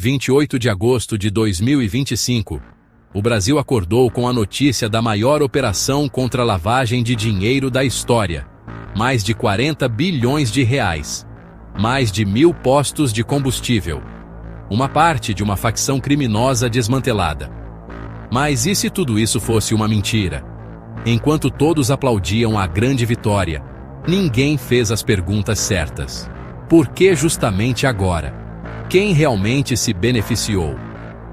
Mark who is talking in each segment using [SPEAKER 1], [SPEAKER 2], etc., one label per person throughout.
[SPEAKER 1] 28 de agosto de 2025, o Brasil acordou com a notícia da maior operação contra a lavagem de dinheiro da história. Mais de 40 bilhões de reais. Mais de 1.000 postos de combustível. Uma parte de uma facção criminosa desmantelada. Mas e se tudo isso fosse uma mentira? Enquanto todos aplaudiam a grande vitória, ninguém fez as perguntas certas. Por que justamente agora? Quem realmente se beneficiou?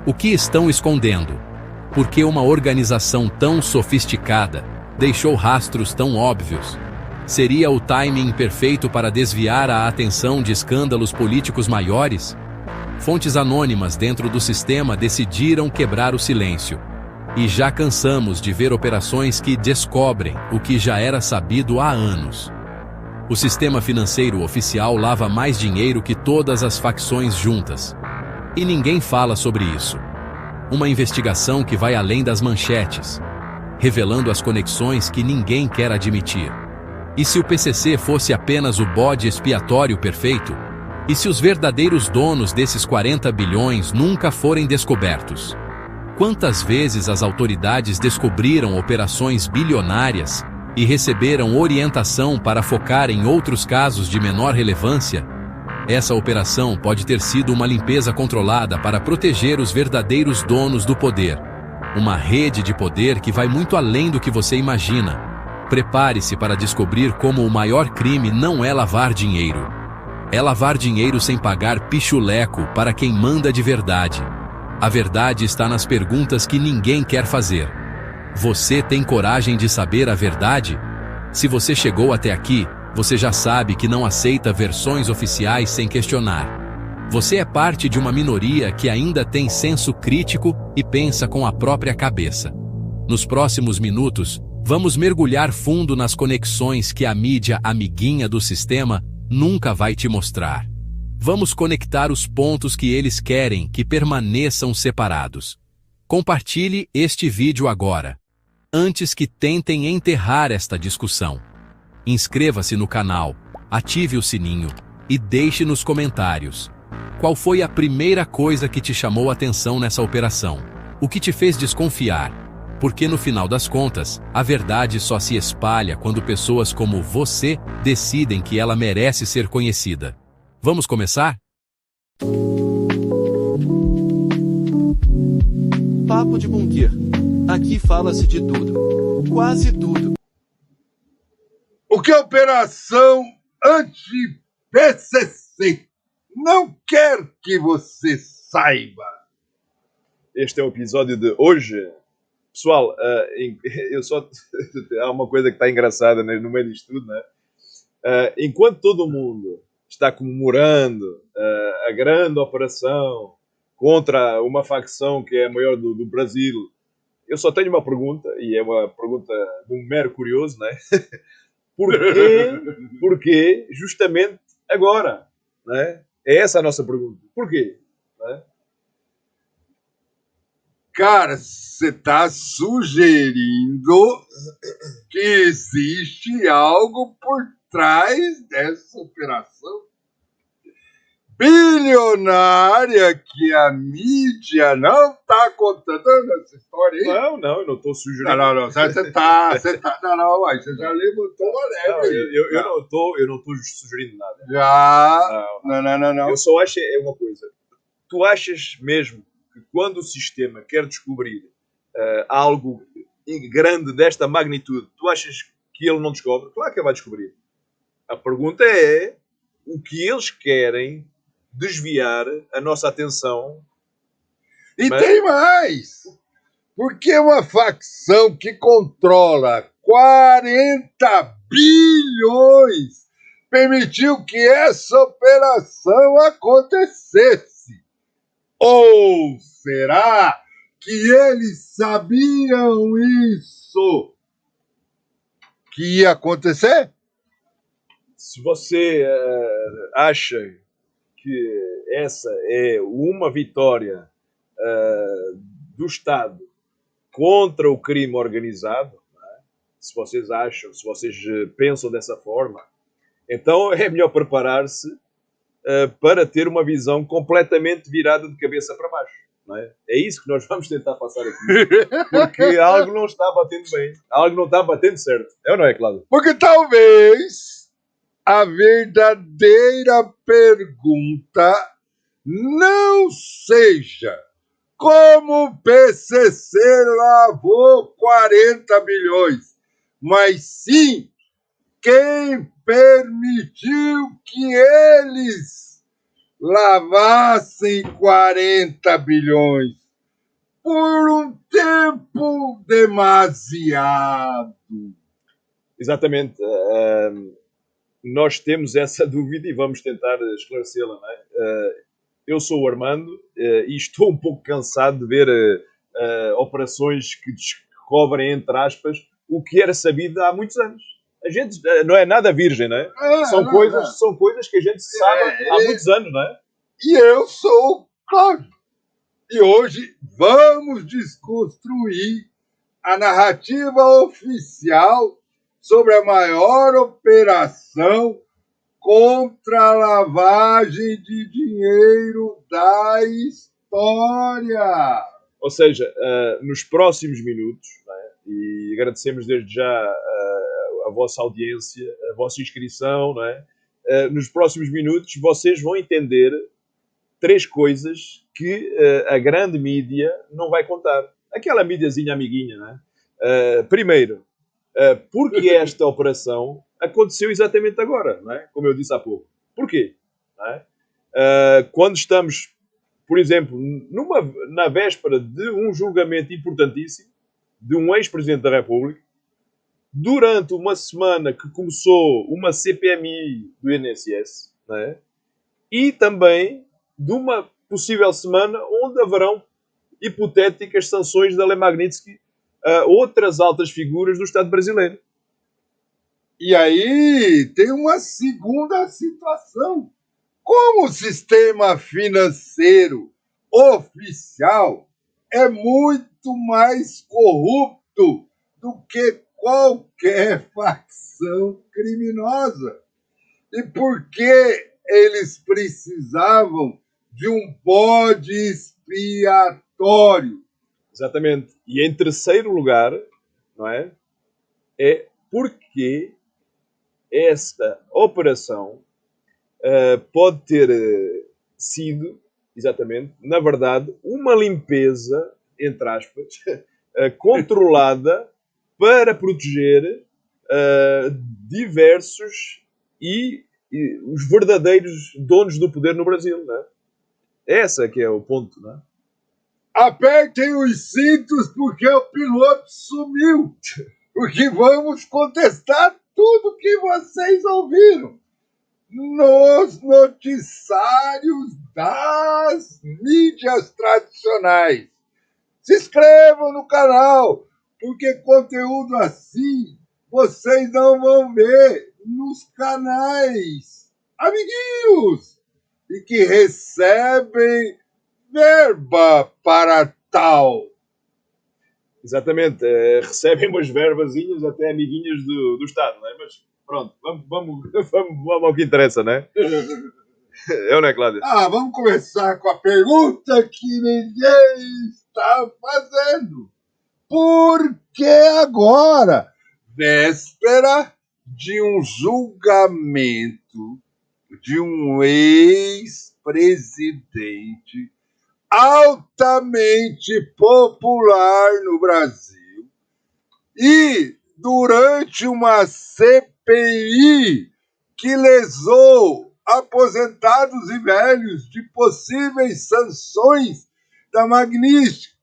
[SPEAKER 1] O que estão escondendo? Por que uma organização tão sofisticada deixou rastros tão óbvios? Seria o timing perfeito para desviar a atenção de escândalos políticos maiores? Fontes anônimas dentro do sistema decidiram quebrar o silêncio. E já cansamos de ver operações que descobrem o que já era sabido há anos. O sistema financeiro oficial lava mais dinheiro que todas as facções juntas. E ninguém fala sobre isso. Uma investigação que vai além das manchetes, revelando as conexões que ninguém quer admitir. E se o PCC fosse apenas o bode expiatório perfeito? E se os verdadeiros donos desses 40 bilhões nunca forem descobertos? Quantas vezes as autoridades descobriram operações bilionárias e receberam orientação para focar em outros casos de menor relevância? Essa operação pode ter sido uma limpeza controlada para proteger os verdadeiros donos do poder. Uma rede de poder que vai muito além do que você imagina. Prepare-se para descobrir como o maior crime não é lavar dinheiro. É lavar dinheiro sem pagar pichuleco para quem manda de verdade. A verdade está nas perguntas que ninguém quer fazer. Você tem coragem de saber a verdade? Se você chegou até aqui, você já sabe que não aceita versões oficiais sem questionar. Você é parte de uma minoria que ainda tem senso crítico e pensa com a própria cabeça. Nos próximos minutos, vamos mergulhar fundo nas conexões que a mídia amiguinha do sistema nunca vai te mostrar. Vamos conectar os pontos que eles querem que permaneçam separados. Compartilhe este vídeo agora, antes que tentem enterrar esta discussão. Inscreva-se no canal, ative o sininho e deixe nos comentários. Qual foi a primeira coisa que te chamou a atenção nessa operação? O que te fez desconfiar? Porque no final das contas, a verdade só se espalha quando pessoas como você decidem que ela merece ser conhecida. Vamos começar?
[SPEAKER 2] Papo de Bunker. Aqui fala-se de tudo. Quase tudo.
[SPEAKER 3] O que a Operação Anti-PCC não quer que você saiba.
[SPEAKER 4] Este é o episódio de hoje. Pessoal, há uma coisa que está engraçada no meio disto tudo, né? Enquanto todo mundo está comemorando a grande operação contra uma facção que é a maior do Brasil, eu só tenho uma pergunta, e é uma pergunta de um mero curioso, né? Porquê justamente agora? Né? É essa a nossa pergunta. Porquê? Né?
[SPEAKER 3] Cara, você está sugerindo que existe algo por trás dessa operação bilionária que a mídia não está contando essa história aí?
[SPEAKER 4] Não, eu não estou sugerindo.
[SPEAKER 3] Não, você tá, não, aí você já levantou uma lebre.
[SPEAKER 4] Eu não estou sugerindo nada.
[SPEAKER 3] Já, não.
[SPEAKER 4] Eu só acho uma coisa. Tu achas mesmo que quando o sistema quer descobrir algo grande desta magnitude, tu achas que ele não descobre? Claro que ele vai descobrir. A pergunta é o que eles querem desviar a nossa atenção.
[SPEAKER 3] E tem mais! Porque uma facção que controla 40 bilhões permitiu que essa operação acontecesse. Ou será que eles sabiam isso? Que ia acontecer?
[SPEAKER 4] Se você acha que essa é uma vitória do Estado contra o crime organizado, né? Se vocês acham, se vocês pensam dessa forma, então é melhor preparar-se para ter uma visão completamente virada de cabeça para baixo. Não é? É isso que nós vamos tentar passar aqui. Porque algo não está batendo bem. Algo não está batendo certo. É ou não é, Cláudio?
[SPEAKER 3] Porque talvez a verdadeira pergunta não seja como o PCC lavou 40 bilhões, mas sim quem permitiu que eles lavassem 40 bilhões por um tempo demasiado.
[SPEAKER 4] Exatamente. Nós temos essa dúvida e vamos tentar esclarecê-la. Não é? Eu sou o Armando e estou um pouco cansado de ver operações que descobrem, entre aspas, o que era sabido há muitos anos. A gente não é nada virgem, não é? São coisas que a gente sabe há muitos anos, não é?
[SPEAKER 3] E eu sou o Cláudio. E hoje vamos desconstruir a narrativa oficial sobre a maior operação contra a lavagem de dinheiro da história.
[SPEAKER 4] Ou seja, nos próximos minutos, não é? E agradecemos desde já a vossa audiência, a vossa inscrição, não é? Nos próximos minutos vocês vão entender 3 coisas que a grande mídia não vai contar. Aquela mídiazinha amiguinha, não é? Primeiro, porque esta operação aconteceu exatamente agora, não é? Como eu disse há pouco. Porquê? Não é? Quando estamos, por exemplo, na véspera de um julgamento importantíssimo de um ex-presidente da República, durante uma semana que começou uma CPMI do INSS, não é? E também de uma possível semana onde haverão hipotéticas sanções da Lei Magnitsky a outras altas figuras do Estado brasileiro.
[SPEAKER 3] E aí tem uma segunda situação. Como o sistema financeiro oficial é muito mais corrupto do que qualquer facção criminosa. E por que eles precisavam de um bode expiatório?
[SPEAKER 4] Exatamente. E em terceiro lugar, não é? É porque esta operação pode ter sido, exatamente, na verdade, uma limpeza, entre aspas, controlada para proteger diversos e os verdadeiros donos do poder no Brasil, não é? Esse é que é o ponto, não é?
[SPEAKER 3] Apertem os cintos porque o piloto sumiu. Porque vamos contestar tudo que vocês ouviram nos noticiários das mídias tradicionais. Se inscrevam no canal, porque conteúdo assim vocês não vão ver nos canais amiguinhos e que recebem verba para tal.
[SPEAKER 4] Exatamente, recebem umas verbazinhas até amiguinhas do Estado, não é? Mas pronto, vamos ao que interessa, não é? É ou não é, Cláudio?
[SPEAKER 3] Vamos começar com a pergunta que ninguém está fazendo. Por que agora, véspera de um julgamento de um ex-presidente altamente popular no Brasil e durante uma CPI que lesou aposentados e velhos de possíveis sanções da Magnitsky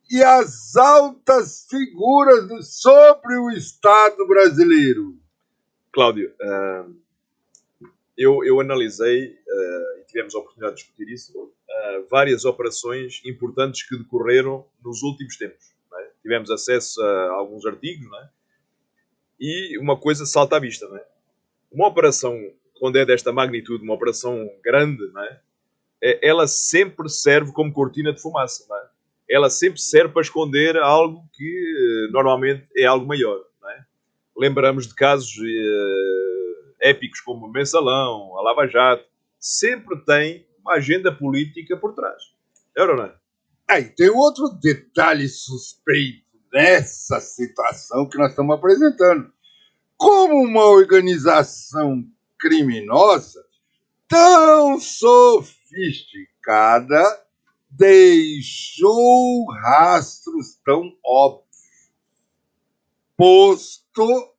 [SPEAKER 3] e as altas figuras sobre o Estado brasileiro?
[SPEAKER 4] Cláudio, eu analisei, e tivemos a oportunidade de discutir isso, várias operações importantes que decorreram nos últimos tempos. Não é? Tivemos acesso a alguns artigos, não é? E uma coisa salta à vista. Não é? Uma operação, quando é desta magnitude, uma operação grande, não é? Ela sempre serve como cortina de fumaça. Não é? Ela sempre serve para esconder algo que normalmente é algo maior. Não é? Lembramos de casos épicos como o Mensalão, a Lava Jato. sempre tem uma agenda política por trás. É ou não é?
[SPEAKER 3] Aí tem outro detalhe suspeito nessa situação que nós estamos apresentando. Como uma organização criminosa tão sofisticada deixou rastros tão óbvios. Posto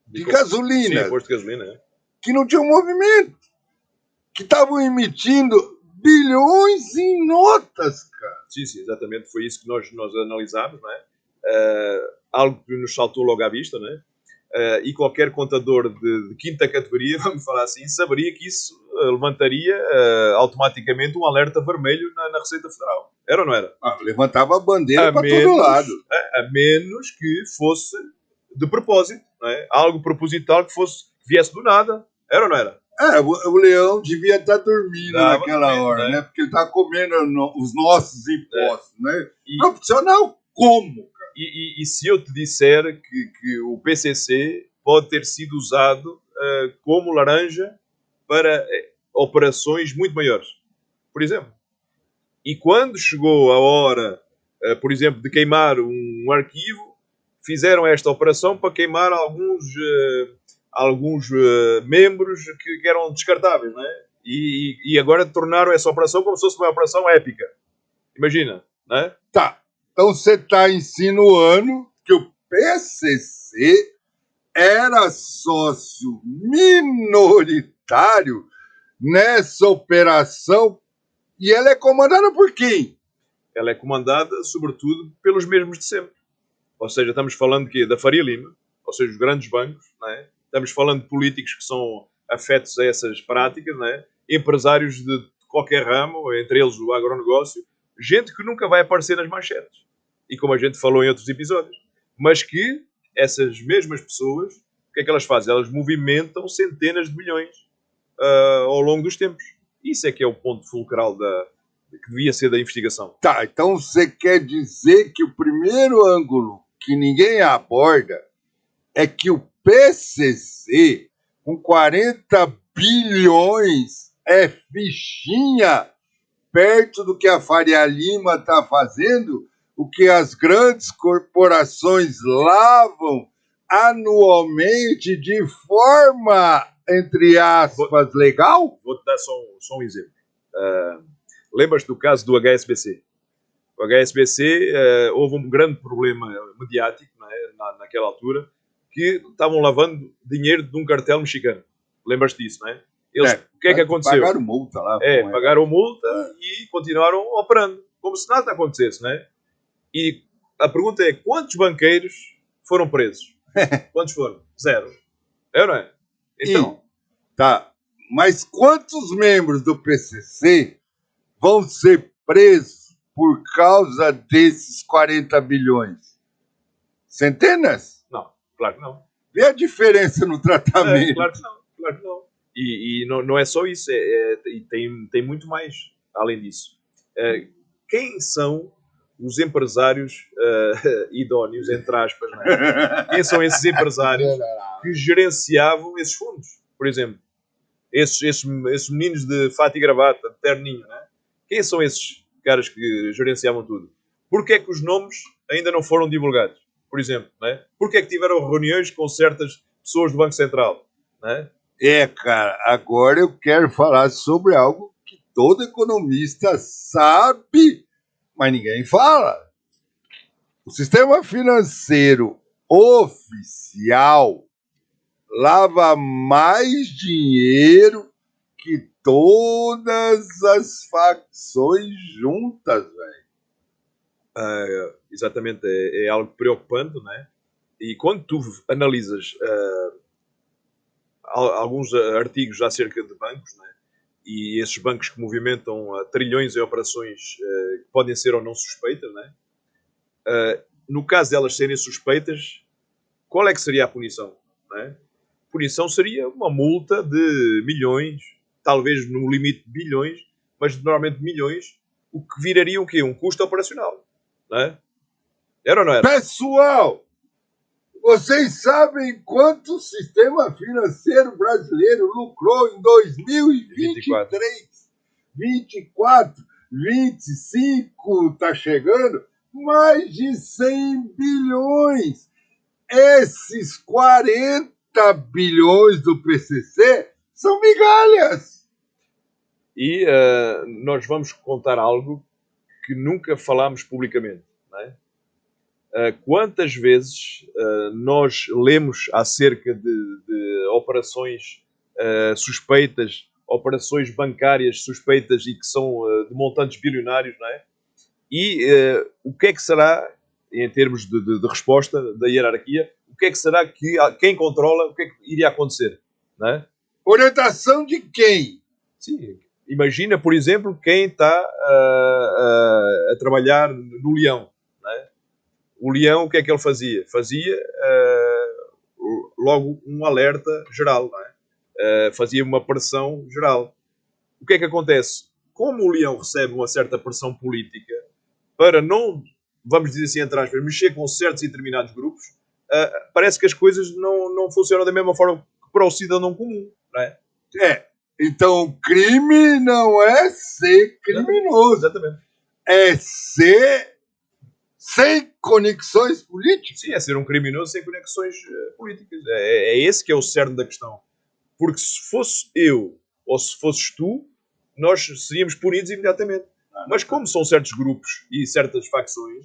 [SPEAKER 3] de gasolina.
[SPEAKER 4] Sim, posto de gasolina, é.
[SPEAKER 3] Que não tinha um movimento. Que estavam emitindo bilhões em notas, cara.
[SPEAKER 4] Sim, exatamente. Foi isso que nós analisámos, não é? Algo que nos saltou logo à vista, não é? E qualquer contador de quinta categoria, vamos falar assim, saberia que isso levantaria automaticamente um alerta vermelho na Receita Federal. Era ou não era?
[SPEAKER 3] Levantava a bandeira para todo lado.
[SPEAKER 4] A menos que fosse de propósito, não é? Algo proposital que viesse do nada. Era ou não era?
[SPEAKER 3] O leão devia estar dormindo naquela hora, né? Porque ele está comendo os nossos impostos, né? Profissional como, cara?
[SPEAKER 4] E se eu te disser que o PCC pode ter sido usado como laranja para operações muito maiores, por exemplo. E quando chegou a hora, por exemplo, de queimar um arquivo, fizeram esta operação para queimar alguns membros que eram descartáveis, não é? E agora tornaram essa operação como se fosse uma operação épica. Imagina, não é?
[SPEAKER 3] Tá. Então você está insinuando que o PCC era sócio minoritário nessa operação e ela é comandada por quem?
[SPEAKER 4] Ela é comandada, sobretudo, pelos mesmos de sempre. Ou seja, estamos falando de quê? Da Faria Lima, ou seja, os grandes bancos, não é? Estamos falando de políticos que são afetos a essas práticas, não é? Empresários de qualquer ramo, entre eles o agronegócio, gente que nunca vai aparecer nas manchetes. E como a gente falou em outros episódios. Mas que essas mesmas pessoas, o que é que elas fazem? Elas movimentam centenas de bilhões ao longo dos tempos. Isso é que é o ponto fulcral que devia ser da investigação.
[SPEAKER 3] Tá, então você quer dizer que o primeiro ângulo que ninguém aborda é que o PCC, com 40 bilhões, é fichinha perto do que a Faria Lima está fazendo, o que as grandes corporações lavam anualmente de forma, entre aspas, legal?
[SPEAKER 4] Vou-te dar só um exemplo. Lembras-te do caso do HSBC? O HSBC houve um grande problema mediático, não é? Naquela altura, que estavam lavando dinheiro de um cartel mexicano. Lembras-te disso, não é? Eles, o que é que aconteceu?
[SPEAKER 3] Pagaram multa lá.
[SPEAKER 4] Pagaram multa e continuaram operando, como se nada acontecesse, não é? E a pergunta é, quantos banqueiros foram presos? Quantos foram? 0. É ou não é? Então...
[SPEAKER 3] Tá, mas quantos membros do PCC vão ser presos por causa desses 40 bilhões? Centenas?
[SPEAKER 4] Não, claro que não.
[SPEAKER 3] Vê a diferença no tratamento.
[SPEAKER 4] Claro que não. E não é só isso, e tem muito mais além disso. Quem são os empresários idóneos, entre aspas, não é? Quem são esses empresários que gerenciavam esses fundos? Por exemplo, esses meninos de fato e gravata, de terninho, não é? Quem são esses caras que gerenciavam tudo? Porquê é que os nomes ainda não foram divulgados? Por exemplo, não é? Porquê é que tiveram reuniões com certas pessoas do Banco Central? Não é?
[SPEAKER 3] Cara, agora eu quero falar sobre algo que todo economista sabe, mas ninguém fala. O sistema financeiro oficial lava mais dinheiro que todas as facções juntas, velho.
[SPEAKER 4] Exatamente, é algo preocupante, não é? E quando tu analisas alguns artigos acerca de bancos, não é? E esses bancos que movimentam trilhões em operações que podem ser ou não suspeitas, não é? No caso delas serem suspeitas, qual é que seria a punição? Não é? A punição seria uma multa de milhões, talvez no limite de bilhões, mas normalmente milhões, o que viraria o quê? Um custo operacional. Não é? Era ou não era?
[SPEAKER 3] Pessoal, Vocês sabem quanto o sistema financeiro brasileiro lucrou em 2023? 24, 25, tá chegando? Mais de 100 bilhões. Esses 40 bilhões do PCC são migalhas.
[SPEAKER 4] E nós vamos contar algo que nunca falámos publicamente. Não é? Quantas vezes nós lemos acerca de operações suspeitas, operações bancárias suspeitas e que são de montantes bilionários, não é? E o que é que será, em termos de resposta da hierarquia, o que é que será que quem controla, o que é que iria acontecer? Não é?
[SPEAKER 3] Orientação de quem?
[SPEAKER 4] Sim. Imagina, por exemplo, quem está a trabalhar no Leão. Não é? O Leão, o que é que ele fazia? Fazia logo um alerta geral. Não é? Fazia uma pressão geral. O que é que acontece? Como o Leão recebe uma certa pressão política para não, vamos dizer assim, entre aspas, mexer com certos e determinados grupos, parece que as coisas não funcionam da mesma forma que para o cidadão comum. Não é?
[SPEAKER 3] Então o crime não é ser criminoso.
[SPEAKER 4] Exatamente.
[SPEAKER 3] É ser sem conexões políticas.
[SPEAKER 4] Sim, é ser um criminoso sem conexões políticas. É esse que é o cerne da questão. Porque se fosse eu ou se fosses tu, nós seríamos punidos imediatamente. Mas como são certos grupos e certas facções,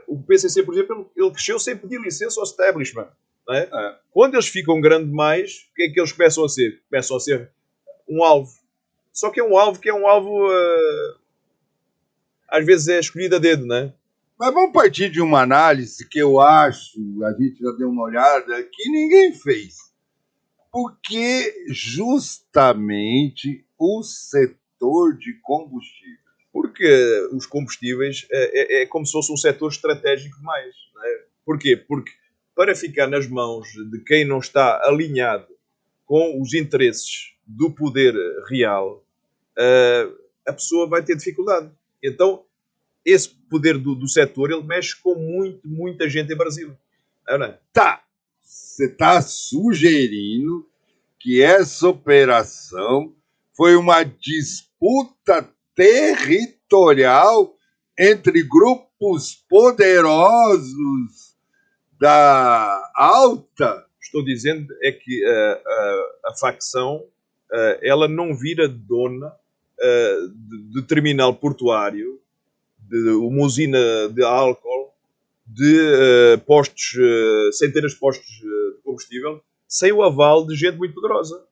[SPEAKER 4] o PCC, por exemplo, ele cresceu sem pedir licença ao establishment. Não é? Quando eles ficam grande demais, o que é que eles começam a ser? Começam a ser um alvo. Só que é um alvo às vezes é escolhido a dedo, não é?
[SPEAKER 3] Mas vamos partir de uma análise que eu acho, a gente já deu uma olhada, que ninguém fez. Porque justamente o setor de combustível.
[SPEAKER 4] Porque os combustíveis é como se fosse um setor estratégico demais. Não é? Porquê? Porque para ficar nas mãos de quem não está alinhado com os interesses do poder real, a pessoa vai ter dificuldade. Então, esse poder do setor, ele mexe com muita gente em Brasília. Não é?
[SPEAKER 3] Tá, você está sugerindo que essa operação foi uma disputa territorial entre grupos poderosos da alta?
[SPEAKER 4] Estou dizendo é que a facção ela não vira dona de terminal portuário, de uma usina de álcool, de postos, centenas de postos de combustível, sem o aval de gente muito poderosa.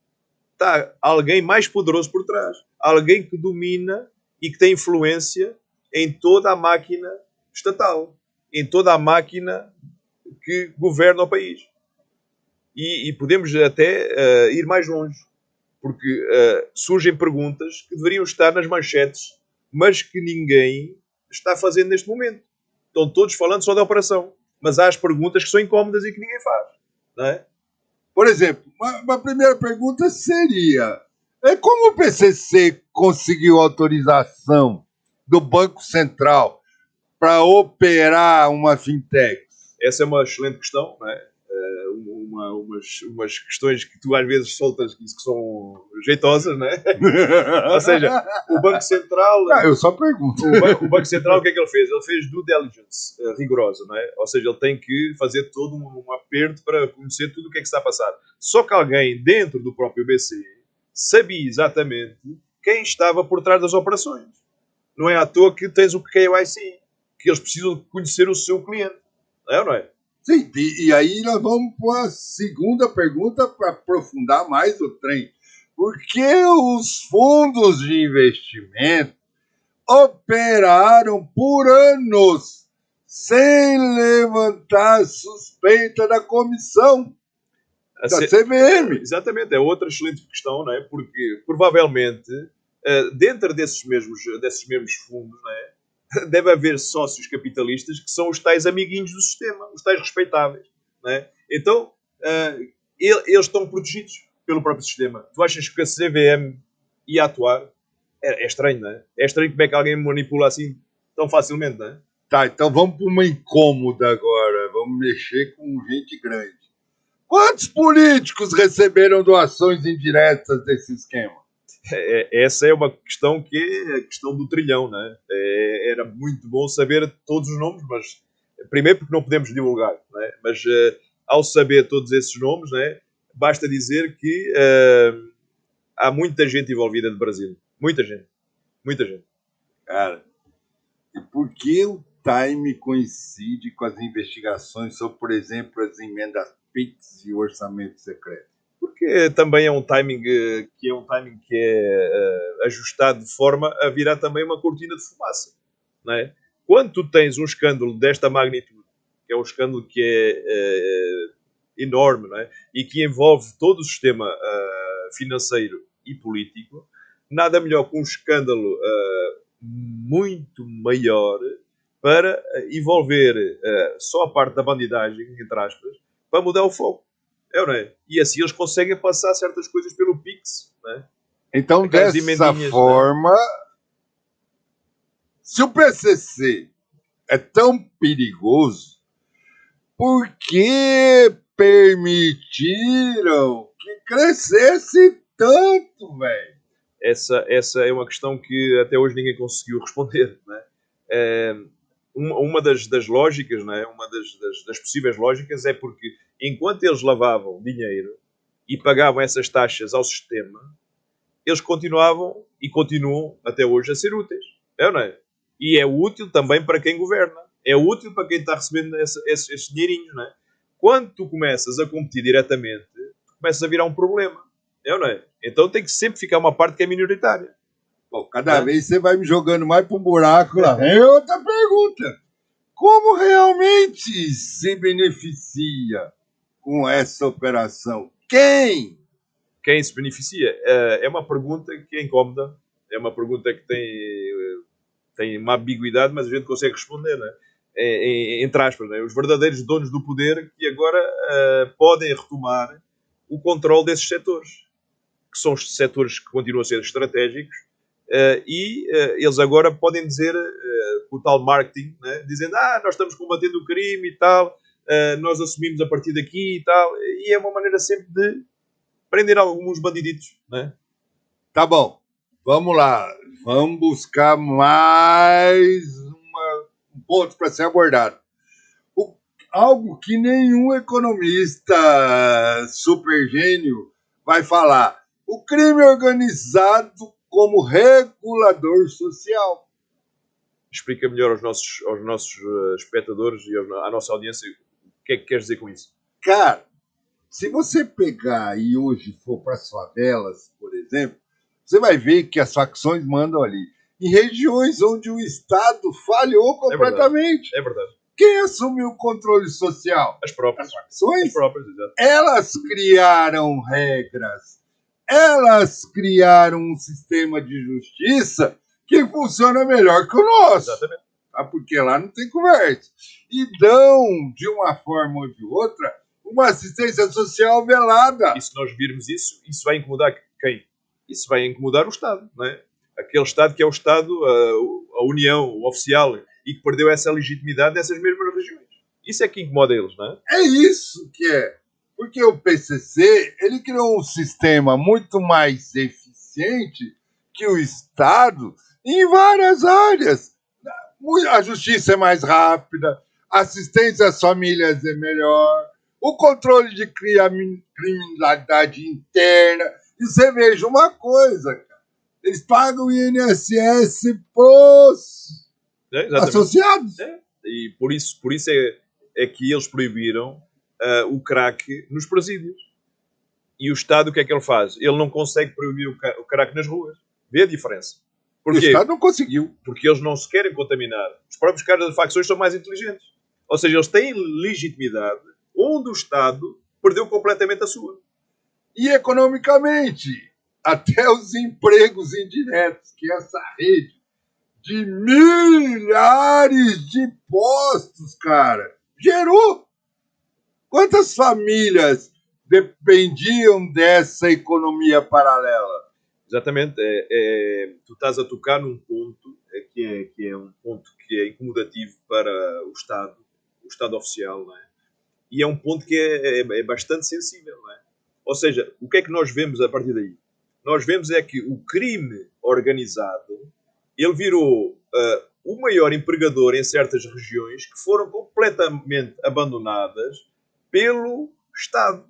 [SPEAKER 4] Está alguém mais poderoso por trás. Alguém que domina e que tem influência em toda a máquina estatal, em toda a máquina que governa o país. E podemos até ir mais longe, porque surgem perguntas que deveriam estar nas manchetes, mas que ninguém está fazendo neste momento. Estão todos falando só da operação, mas há as perguntas que são incómodas e que ninguém faz. Não é?
[SPEAKER 3] Por exemplo, uma primeira pergunta seria: como o PCC conseguiu autorização do Banco Central para operar uma fintech?
[SPEAKER 4] Essa é uma excelente questão, não é? Umas questões que tu às vezes soltas que são jeitosas, não é? Ou seja, o Banco Central...
[SPEAKER 3] eu só pergunto.
[SPEAKER 4] O Banco Central, o que é que ele fez? Ele fez due diligence rigorosa, não é? Ou seja, ele tem que fazer todo um aperto para conhecer tudo o que é que está a passar. Só que alguém dentro do próprio BC sabia exatamente quem estava por trás das operações. Não é à toa que tens o KYC, que eles precisam conhecer o seu cliente. Não é ou não é?
[SPEAKER 3] Sim, e aí nós vamos para a segunda pergunta para aprofundar mais o trem. Por que os fundos de investimento operaram por anos sem levantar suspeita da comissão da CVM?
[SPEAKER 4] Exatamente, é outra excelente questão, não é? Porque provavelmente dentro desses mesmos fundos, não é? Deve haver sócios capitalistas que são os tais amiguinhos do sistema, os tais respeitáveis. Não é? Então, eles estão protegidos pelo próprio sistema. Tu achas que a CVM ia atuar? É estranho, não é? É estranho como é que alguém manipula assim tão facilmente, não é?
[SPEAKER 3] Tá, então vamos para uma incômoda agora. vamos mexer com gente grande. Quantos políticos receberam doações indiretas desse esquema?
[SPEAKER 4] Essa é uma questão que é a questão do trilhão, né? Era muito bom saber todos os nomes, mas primeiro porque não podemos divulgar, né? Mas ao saber todos esses nomes, né, basta dizer que há muita gente envolvida no Brasil. Muita gente. Muita gente.
[SPEAKER 3] Cara, e por que o time coincide com as investigações sobre, por exemplo, as emendas PIX e o orçamento secreto?
[SPEAKER 4] Porque também é um timing que é ajustado de forma a virar também uma cortina de fumaça, não é? Quando tu tens um escândalo desta magnitude, que é um escândalo que é enorme, não é? E que envolve todo o sistema financeiro e político, nada melhor que um escândalo muito maior para envolver só a parte da bandidagem, entre aspas, para mudar o foco. É ou não é? E assim eles conseguem passar certas coisas pelo Pix, não é?
[SPEAKER 3] Então,
[SPEAKER 4] Aquelas
[SPEAKER 3] dessa
[SPEAKER 4] emendinhas,
[SPEAKER 3] forma, se o PCC é tão perigoso, por que permitiram que crescesse tanto, velho?
[SPEAKER 4] Essa é uma questão que até hoje ninguém conseguiu responder, não é? Uma das lógicas, não é? Uma das possíveis lógicas é porque enquanto eles lavavam dinheiro e pagavam essas taxas ao sistema, eles continuavam e continuam até hoje a ser úteis. É ou não é? E é útil também para quem governa. É útil para quem está recebendo esses dinheirinhos, não é? Quando tu começas a competir diretamente, tu começas a virar um problema. É ou não é? Então tem que sempre ficar uma parte que é minoritária.
[SPEAKER 3] Bom, cada vez você vai me jogando mais para um buraco lá. Vem outra pergunta. Como realmente se beneficia com essa operação? Quem?
[SPEAKER 4] Quem se beneficia? É uma pergunta que é incómoda. É uma pergunta que tem uma ambiguidade, mas a gente consegue responder, não é? Entre aspas, não é? Os verdadeiros donos do poder que agora podem retomar o controle desses setores, que são os setores que continuam a ser estratégicos, e eles agora podem dizer, com o tal marketing, né? Dizendo, nós estamos combatendo o crime e tal, nós assumimos a partir daqui e tal, e é uma maneira sempre de prender alguns bandiditos, né?
[SPEAKER 3] Tá bom, vamos lá. Vamos buscar mais um ponto para ser abordado. Algo que nenhum economista super gênio vai falar. O crime organizado como regulador social.
[SPEAKER 4] Explica melhor aos nossos espectadores e à nossa audiência o que é que queres dizer com isso.
[SPEAKER 3] Cara, se você pegar e hoje for para as favelas, por exemplo, você vai ver que as facções mandam ali. Em regiões onde o Estado falhou completamente.
[SPEAKER 4] É verdade.
[SPEAKER 3] Quem assumiu o controle social?
[SPEAKER 4] As próprias.
[SPEAKER 3] As facções.
[SPEAKER 4] As próprias, exato.
[SPEAKER 3] Elas criaram regras. Elas criaram um sistema de justiça que funciona melhor que o nosso.
[SPEAKER 4] Exatamente.
[SPEAKER 3] Tá? Porque lá não tem conversa. E dão, de uma forma ou de outra, uma assistência social velada.
[SPEAKER 4] E se nós virmos isso vai incomodar quem? Isso vai incomodar o Estado, não é? Aquele Estado que é o Estado, a União, o oficial, e que perdeu essa legitimidade nessas mesmas regiões. Isso é que incomoda eles, não é?
[SPEAKER 3] É isso que é. Porque o PCC, ele criou um sistema muito mais eficiente que o Estado em várias áreas. A justiça é mais rápida, a assistência às famílias é melhor, o controle de criminalidade interna. E você veja uma coisa, cara. Eles pagam o INSS pros associados.
[SPEAKER 4] E por isso é que eles proibiram o crack nos presídios. E o Estado, o que é que ele faz? Ele não consegue proibir o crack nas ruas. Vê a diferença.
[SPEAKER 3] Porquê? O Estado não conseguiu.
[SPEAKER 4] Porque eles não se querem contaminar. Os próprios caras de facções são mais inteligentes. Ou seja, eles têm legitimidade onde o Estado perdeu completamente a sua.
[SPEAKER 3] E economicamente, até os empregos indiretos, que essa rede de milhares de postos, cara, gerou. Quantas famílias dependiam dessa economia paralela?
[SPEAKER 4] Exatamente. Tu estás a tocar num ponto que é um ponto que é incomodativo para o Estado oficial, não é? E é um ponto que é bastante sensível, não é? Ou seja, o que é que nós vemos a partir daí? Nós vemos é que o crime organizado, ele virou o maior empregador em certas regiões que foram completamente abandonadas pelo Estado.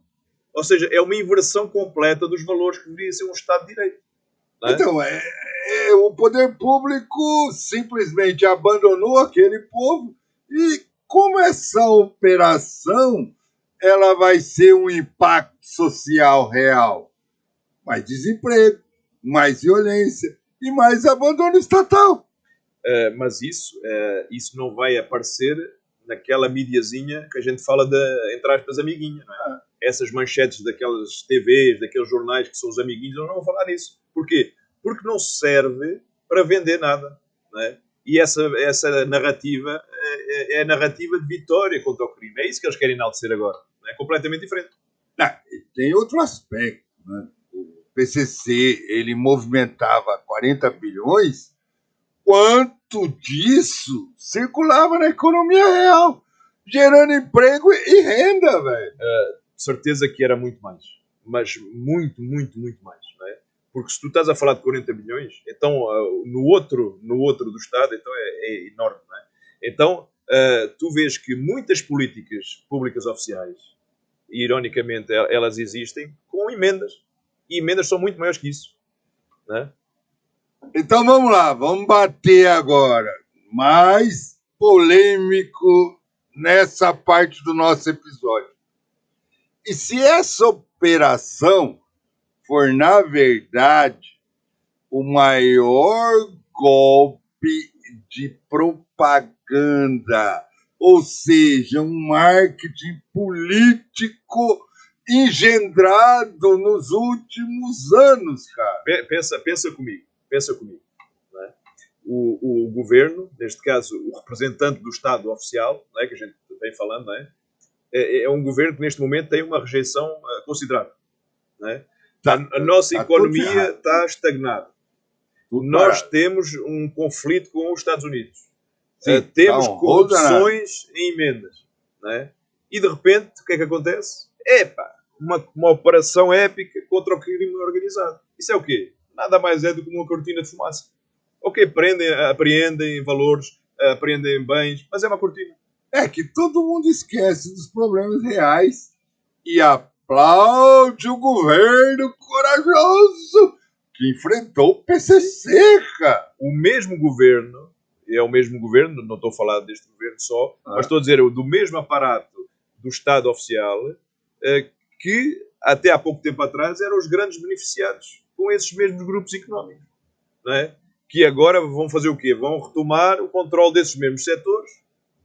[SPEAKER 4] Ou seja, é uma inversão completa dos valores que deveria ser um Estado de Direito. Não é?
[SPEAKER 3] Então, o poder público simplesmente abandonou aquele povo e como essa operação ela vai ser um impacto social real? Mais desemprego, mais violência e mais abandono estatal.
[SPEAKER 4] Mas isso não vai aparecer naquela mídiazinha que a gente fala de, entre aspas, amiguinha. Não é? Essas manchetes daquelas TVs, daqueles jornais que são os amiguinhos, não vão falar nisso. Porquê? Porque não serve para vender nada. Não é? E essa narrativa é a narrativa de vitória contra o crime. É isso que eles querem enaltecer agora. Não é completamente diferente.
[SPEAKER 3] Não, tem outro aspecto. Né? O PCC ele movimentava 40 bilhões, quanto disso circulava na economia real, gerando emprego e renda, velho.
[SPEAKER 4] Certeza que era muito mais. Mas muito, muito, muito mais. Não é? Porque se tu estás a falar de 40 bilhões, então no outro do Estado então é enorme. Não é? Então tu vês que muitas políticas públicas oficiais, ironicamente, elas existem com emendas. E emendas são muito maiores que isso. Não é?
[SPEAKER 3] Então vamos lá, vamos bater agora. Mais polêmico nessa parte do nosso episódio. E se essa operação for, na verdade, o maior golpe de propaganda, ou seja, um marketing político engendrado nos últimos anos, cara.
[SPEAKER 4] Pensa comigo. Não é? O governo, neste caso o representante do Estado oficial, não é? Que a gente vem falando, não é? É um governo que neste momento tem uma rejeição considerável. Não é? A nossa economia está estagnada. Nós temos um conflito com os Estados Unidos. Temos corrupções em emendas. Não é? E de repente, o que é que acontece? Uma operação épica contra o crime organizado. Isso é o quê? Nada mais é do que uma cortina de fumaça. Ok, apreendem valores, apreendem bens, mas é uma cortina.
[SPEAKER 3] É que todo mundo esquece dos problemas reais e aplaude o governo corajoso que enfrentou o PCC, cara.
[SPEAKER 4] O mesmo governo, não estou a falar deste governo só, mas estou a dizer do mesmo aparato do Estado oficial que até há pouco tempo atrás eram os grandes beneficiados com esses mesmos grupos económicos. Não é? Que agora vão fazer o quê? Vão retomar o controle desses mesmos setores,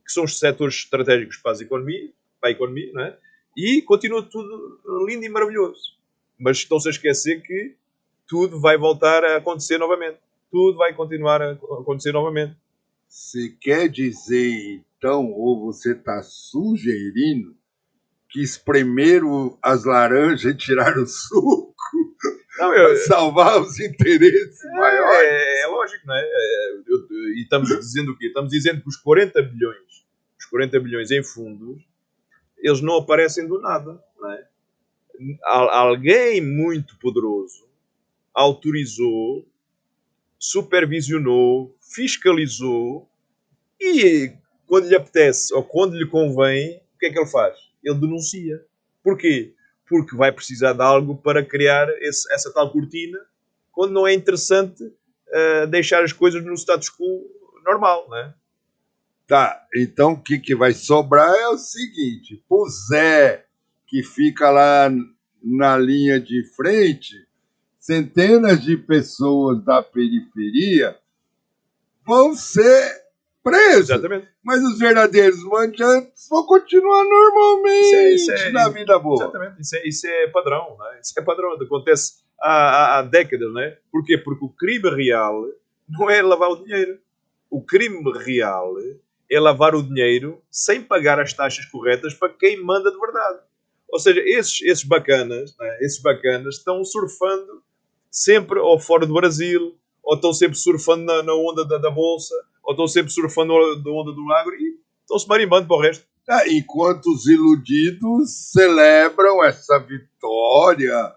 [SPEAKER 4] que são os setores estratégicos para a economia, não é? E continua tudo lindo e maravilhoso. Mas estão-se a esquecer que tudo vai voltar a acontecer novamente. Tudo vai continuar a acontecer novamente.
[SPEAKER 3] Você quer dizer, então, ou você está sugerindo que espremeram as laranjas e tiraram o suco para salvar os interesses maiores?
[SPEAKER 4] É lógico, não é? E estamos dizendo o quê? Estamos dizendo que os 40 bilhões em fundos, eles não aparecem do nada, não é? Alguém muito poderoso autorizou, supervisionou, fiscalizou e quando lhe apetece ou quando lhe convém, o que é que ele faz? Ele denuncia. Porquê? Porque vai precisar de algo para criar essa tal cortina quando não é interessante deixar as coisas no status quo normal, não é?
[SPEAKER 3] Tá, então o que vai sobrar é o seguinte, o Zé, que fica lá na linha de frente, centenas de pessoas da periferia vão ser presos.
[SPEAKER 4] Exatamente.
[SPEAKER 3] Mas os verdadeiros mandantes vão continuar normalmente na vida boa.
[SPEAKER 4] Exatamente. Isso é padrão. Não é? Isso é padrão. Acontece há décadas. Não é? Porquê? Porque o crime real não é lavar o dinheiro. O crime real é lavar o dinheiro sem pagar as taxas corretas para quem manda de verdade. Ou seja, esses bacanas, né? Esses bacanas estão surfando sempre ou fora do Brasil, ou estão sempre surfando na onda da Bolsa, ou estão sempre surfando na onda do agro e estão-se marimbando para o resto.
[SPEAKER 3] Enquanto os iludidos celebram essa vitória,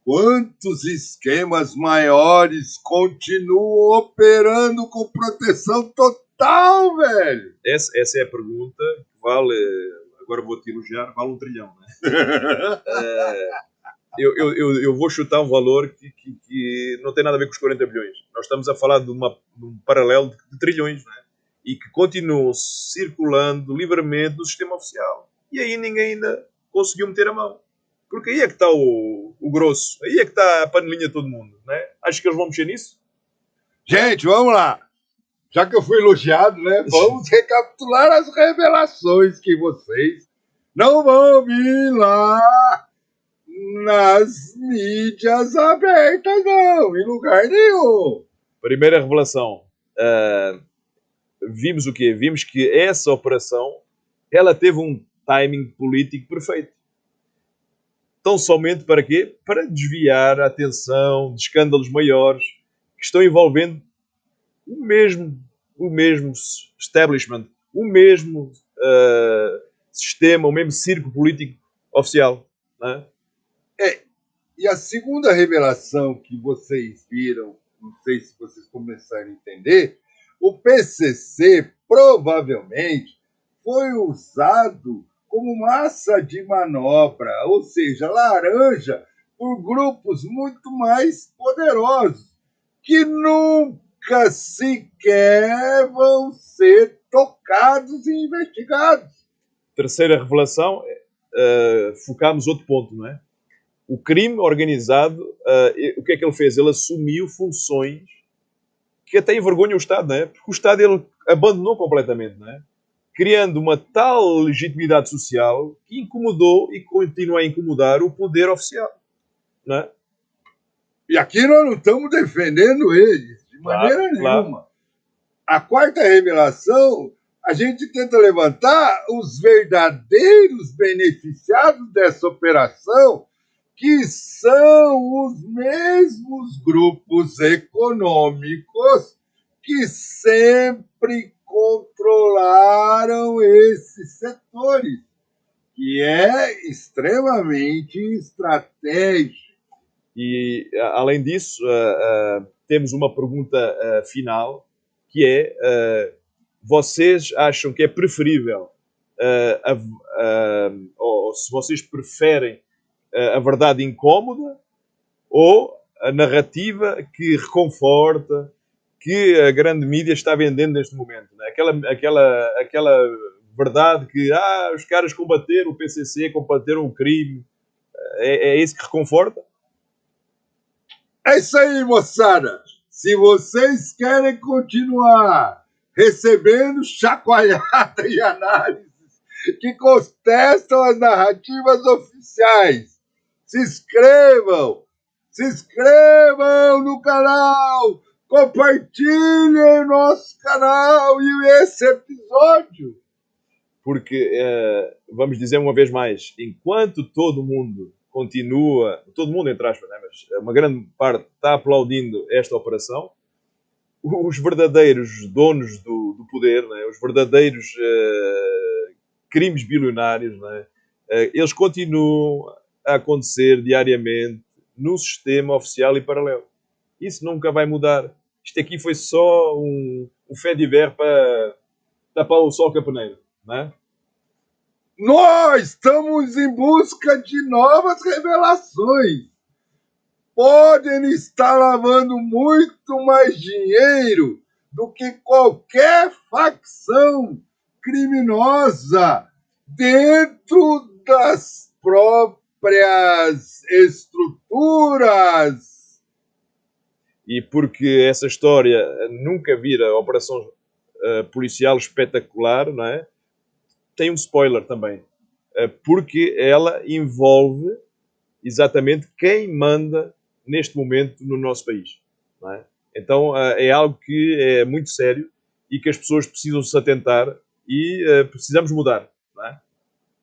[SPEAKER 3] quantos esquemas maiores continuam operando com proteção total, velho?
[SPEAKER 4] Essa é a pergunta que vale, agora vou-te elogiar, vale 1 trilhão, né? Eu vou chutar um valor que não tem nada a ver com os 40 bilhões. Nós estamos a falar de um paralelo de trilhões, né? E que continuam circulando livremente no sistema oficial. E aí ninguém ainda conseguiu meter a mão. Porque aí é que está o grosso. Aí é que está a panelinha de todo mundo, né? Acho que eles vão mexer nisso.
[SPEAKER 3] Gente, vamos lá. Já que eu fui elogiado, né? Vamos recapitular as revelações que vocês não vão vir lá nas mídias abertas, não. Em lugar nenhum.
[SPEAKER 4] Primeira revelação. Vimos o quê? Vimos que essa operação ela teve um timing político perfeito. Tão somente para quê? Para desviar a atenção de escândalos maiores que estão envolvendo o mesmo establishment, o mesmo sistema, o mesmo circo político oficial. Não é?
[SPEAKER 3] E a segunda revelação que vocês viram, não sei se vocês começaram a entender, o PCC provavelmente foi usado como massa de manobra, ou seja, laranja, por grupos muito mais poderosos, que nunca sequer vão ser tocados e investigados.
[SPEAKER 4] Terceira revelação, focámos outro ponto, não é? O crime organizado, o que é que ele fez? Ele assumiu funções que até envergonham o Estado, não é? Porque o Estado ele abandonou completamente, não é? Criando uma tal legitimidade social que incomodou e continua a incomodar o poder oficial, não é?
[SPEAKER 3] E aqui nós não estamos defendendo eles, de maneira nenhuma. A quarta revelação, a gente tenta levantar os verdadeiros beneficiados dessa operação, que são os mesmos grupos econômicos que sempre controlaram esses setores, que é extremamente estratégico.
[SPEAKER 4] E, além disso, temos uma pergunta final, que é, vocês acham que é preferível, ou se vocês preferem a verdade incómoda ou a narrativa que reconforta, que a grande mídia está vendendo neste momento, né? Aquela verdade que os caras combateram o PCC, combateram o crime, é isso que reconforta?
[SPEAKER 3] É isso aí, moçada. Se vocês querem continuar recebendo chacoalhada e análises que contestam as narrativas oficiais, se inscrevam no canal, compartilhem nosso canal e esse episódio.
[SPEAKER 4] Porque, vamos dizer uma vez mais, enquanto todo mundo continua, todo mundo entre aspas, né? Mas uma grande parte está aplaudindo esta operação, os verdadeiros donos do poder, né? Os verdadeiros crimes bilionários, né? Eles continuam a acontecer diariamente no sistema oficial e paralelo. Isso nunca vai mudar. Isto aqui foi só um fait divers para tapar o sol capaneiro, não é?
[SPEAKER 3] Nós estamos em busca de novas revelações. Podem estar lavando muito mais dinheiro do que qualquer facção criminosa dentro das próprias estruturas.
[SPEAKER 4] E porque essa história nunca vira operação policial espetacular, não é? Tem um spoiler também. Porque ela envolve exatamente quem manda neste momento no nosso país. Não é? Então é algo que é muito sério e que as pessoas precisam se atentar e precisamos mudar. Não é?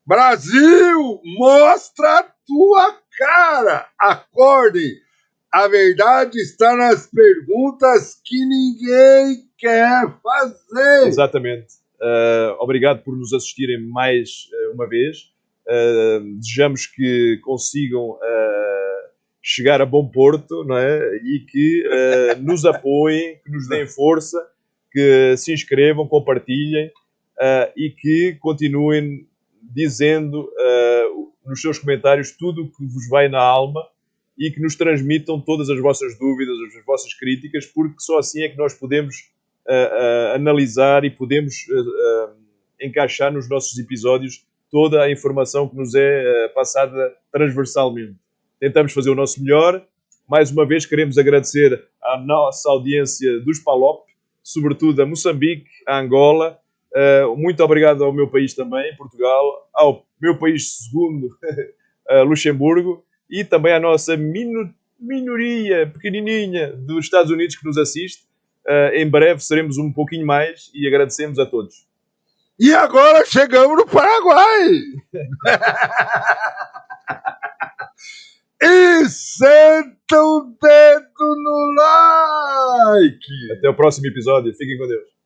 [SPEAKER 3] Brasil, mostra a tua cara! Acordem! A verdade está nas perguntas que ninguém quer fazer.
[SPEAKER 4] Exatamente. Obrigado por nos assistirem mais uma vez. Desejamos que consigam chegar a bom porto, não é? E que nos apoiem, que nos deem força, que se inscrevam, compartilhem e que continuem dizendo nos seus comentários tudo o que vos vai na alma e que nos transmitam todas as vossas dúvidas, as vossas críticas, porque só assim é que nós podemos analisar e podemos encaixar nos nossos episódios toda a informação que nos é passada transversalmente. Tentamos fazer o nosso melhor. Mais uma vez queremos agradecer à nossa audiência dos PALOP, sobretudo a Moçambique, a Angola. Muito obrigado ao meu país também, Portugal, ao meu país segundo, Luxemburgo, e também à nossa minoria pequenininha dos Estados Unidos que nos assiste. Em breve seremos um pouquinho mais e agradecemos a todos.
[SPEAKER 3] E agora chegamos no Paraguai! E senta o dedo no like!
[SPEAKER 4] Até o próximo episódio. Fiquem com Deus.